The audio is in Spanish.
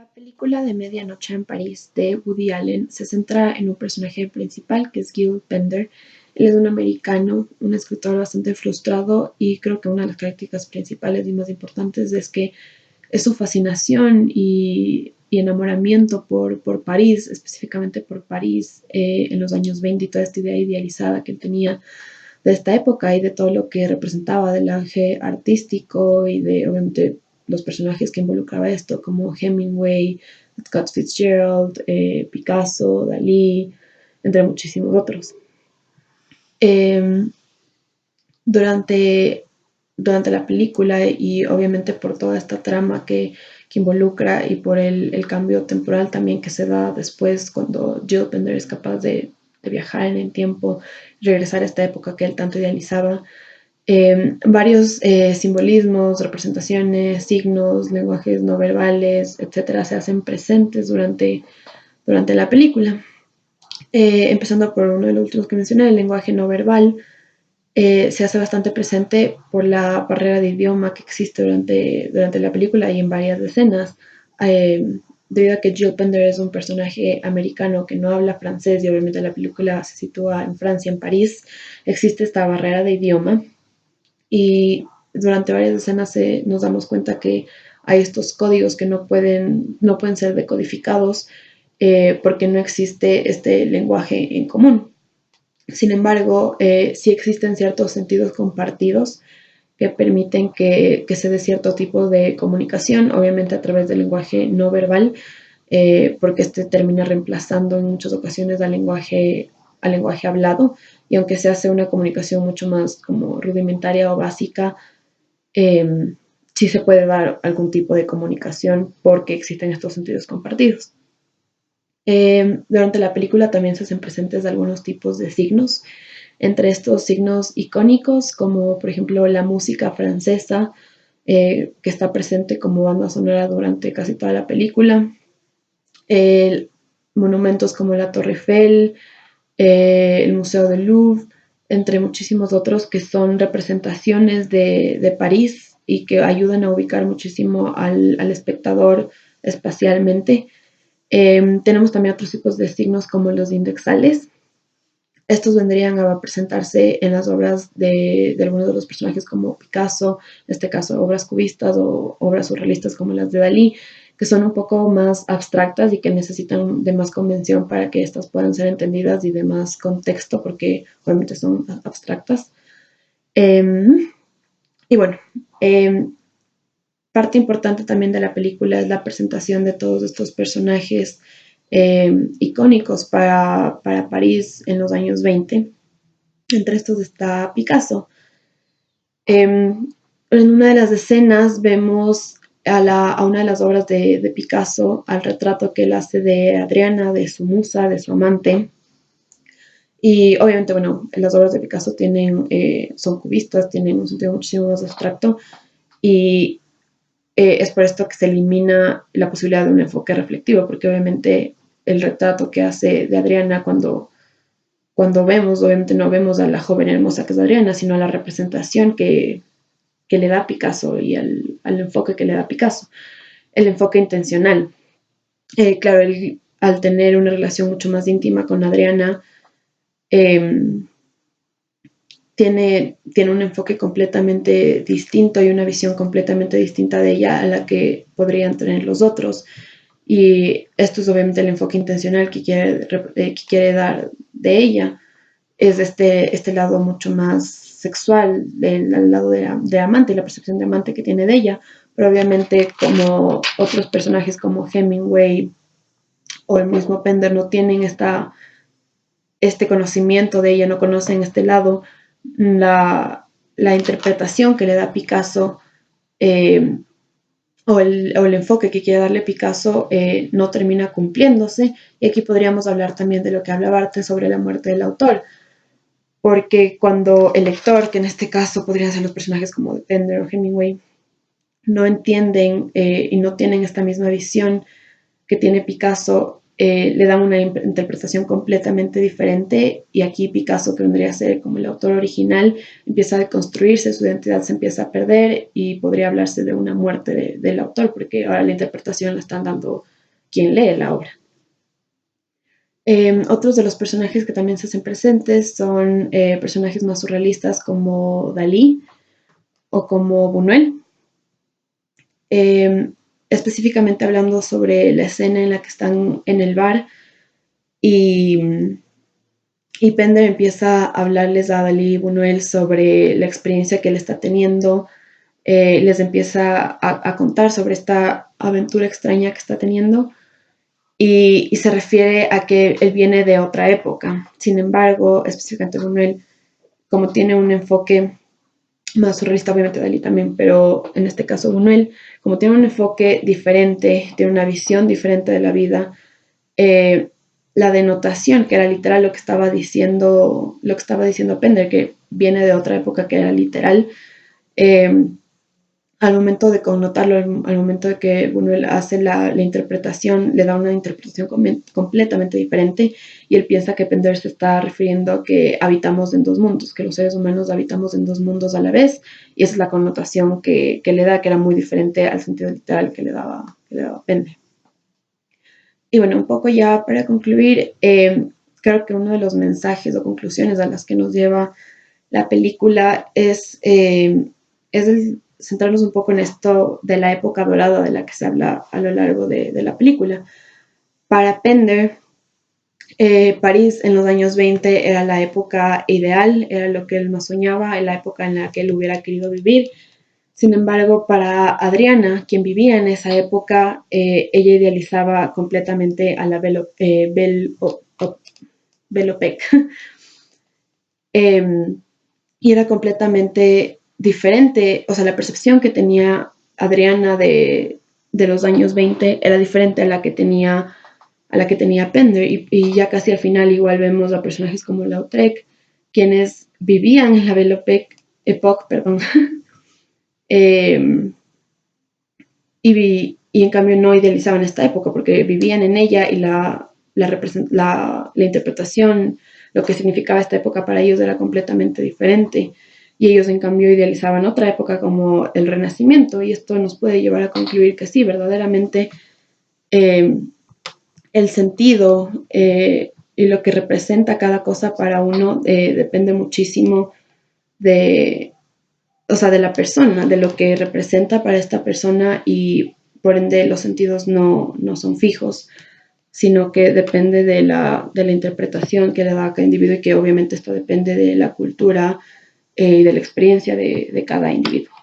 La película de Medianoche en París de Woody Allen se centra en un personaje principal que es Gil Bender. Él es un americano, un escritor bastante frustrado y creo que una de las características principales y más importantes es que es su fascinación y enamoramiento por París, específicamente por París en los años 20 y toda esta idea idealizada que él tenía de esta época y de todo lo que representaba del auge artístico y de, obviamente, los personajes que involucraba esto, como Hemingway, Scott Fitzgerald, Picasso, Dalí, entre muchísimos otros. Eh, durante, durante la película y obviamente por toda esta trama que involucra y por el cambio temporal también que se da después cuando Jill Bender es capaz de viajar en el tiempo, regresar a esta época que él tanto idealizaba, varios simbolismos, representaciones, signos, lenguajes no verbales, etcétera, se hacen presentes durante la película. Empezando por uno de los últimos que mencioné, el lenguaje no verbal, se hace bastante presente por la barrera de idioma que existe durante la película y en varias escenas. Debido a que Jill Bender es un personaje americano que no habla francés y obviamente la película se sitúa en Francia, en París, existe esta barrera de idioma y durante varias escenas nos damos cuenta que hay estos códigos que no pueden ser decodificados porque no existe este lenguaje en común. Sin embargo, sí existen ciertos sentidos compartidos que permiten que se dé cierto tipo de comunicación, obviamente a través del lenguaje no verbal, porque este termina reemplazando en muchas ocasiones al lenguaje hablado, y aunque se hace una comunicación mucho más como rudimentaria o básica, eh, sí se puede dar algún tipo de comunicación porque existen estos sentidos compartidos. Durante la película también se hacen presentes algunos tipos de signos, entre estos signos icónicos, como por ejemplo la música francesa, que está presente como banda sonora durante casi toda la película, eh, monumentos como la Torre Eiffel, el Museo del Louvre, entre muchísimos otros que son representaciones de París y que ayudan a ubicar muchísimo al espectador espacialmente. Tenemos también otros tipos de signos como los indexales. Estos vendrían a presentarse en las obras de algunos de los personajes como Picasso, en este caso obras cubistas o obras surrealistas como las de Dalí, que son un poco más abstractas y que necesitan de más convención para que estas puedan ser entendidas y de más contexto porque obviamente son abstractas. Eh, y bueno, eh, parte importante también de la película es la presentación de todos estos personajes icónicos para París en los años 20. Entre estos está Picasso. En una de las escenas vemos a una de las obras de Picasso, al retrato que él hace de Adriana, de su musa, de su amante. Y obviamente, bueno, las obras de Picasso son cubistas, tienen un sentido muchísimo más abstracto y es por esto que se elimina la posibilidad de un enfoque reflectivo, porque obviamente el retrato que hace de Adriana cuando vemos, obviamente no vemos a la joven hermosa que es Adriana, sino a la representación que le da Picasso y al enfoque que le da Picasso, el enfoque intencional. Claro, él, al tener una relación mucho más íntima con Adriana, eh, tiene un enfoque completamente distinto y una visión completamente distinta de ella a la que podrían tener los otros. Y esto es obviamente el enfoque intencional que quiere dar de ella. Es este lado mucho más sexual, el lado de amante y la percepción de amante que tiene de ella. Pero obviamente como otros personajes como Hemingway o el mismo Pender no tienen este conocimiento de ella, no conocen este lado, la interpretación que le da Picasso eh, o el enfoque que quiere darle Picasso no termina cumpliéndose. Y aquí podríamos hablar también de lo que hablaba antes sobre la muerte del autor, porque cuando el lector, que en este caso podrían ser los personajes como Pender o Hemingway, no entienden y no tienen esta misma visión que tiene Picasso, le dan una interpretación completamente diferente y aquí Picasso, que vendría a ser como el autor original, empieza a deconstruirse, su identidad se empieza a perder y podría hablarse de una muerte del autor porque ahora la interpretación la están dando quien lee la obra. Otros de los personajes que también se hacen presentes son personajes más surrealistas como Dalí o como Buñuel. Específicamente hablando sobre la escena en la que están en el bar y, y Pender empieza a hablarles a Dalí y Buñuel sobre la experiencia que él está teniendo, les empieza a contar sobre esta aventura extraña que está teniendo y se refiere a que él viene de otra época. Sin embargo, específicamente Buñuel, como tiene un enfoque más surrealista, obviamente Dalí también, pero en este caso Buñuel, como tiene un enfoque diferente, tiene una visión diferente de la vida, la denotación, que era literal lo que estaba diciendo Pender, que viene de otra época, que era literal, eh, al momento de connotarlo, al momento de que Buñuel hace la interpretación, le da una interpretación completamente diferente y él piensa que Pender se está refiriendo a que habitamos en dos mundos, que los seres humanos habitamos en dos mundos a la vez, y esa es la connotación que le da, que era muy diferente al sentido literal que le daba Pender. Y bueno, un poco ya para concluir, creo que uno de los mensajes o conclusiones a las que nos lleva la película es el centrarnos un poco en esto de la época dorada de la que se habla a lo largo de la película. Para Pender, París en los años 20 era la época ideal, era lo que él más soñaba, la época en la que él hubiera querido vivir. Sin embargo, para Adriana, quien vivía en esa época, ella idealizaba completamente a la Belle Époque. Y era completamente diferente, o sea, la percepción que tenía Adriana de los años 20 era diferente a la que tenía Pender, y ya casi al final igual vemos a personajes como Lautrec, quienes vivían en la Belle Époque, perdón, y en cambio no idealizaban esta época porque vivían en ella y la interpretación, lo que significaba esta época para ellos era completamente diferente. Y ellos en cambio idealizaban otra época como el Renacimiento, y esto nos puede llevar a concluir que sí, verdaderamente el sentido y lo que representa cada cosa para uno depende muchísimo de, o sea, de la persona, de lo que representa para esta persona, y por ende los sentidos no son fijos, sino que depende de la interpretación que le da a cada individuo, y que obviamente esto depende de la cultura y de la experiencia de cada individuo.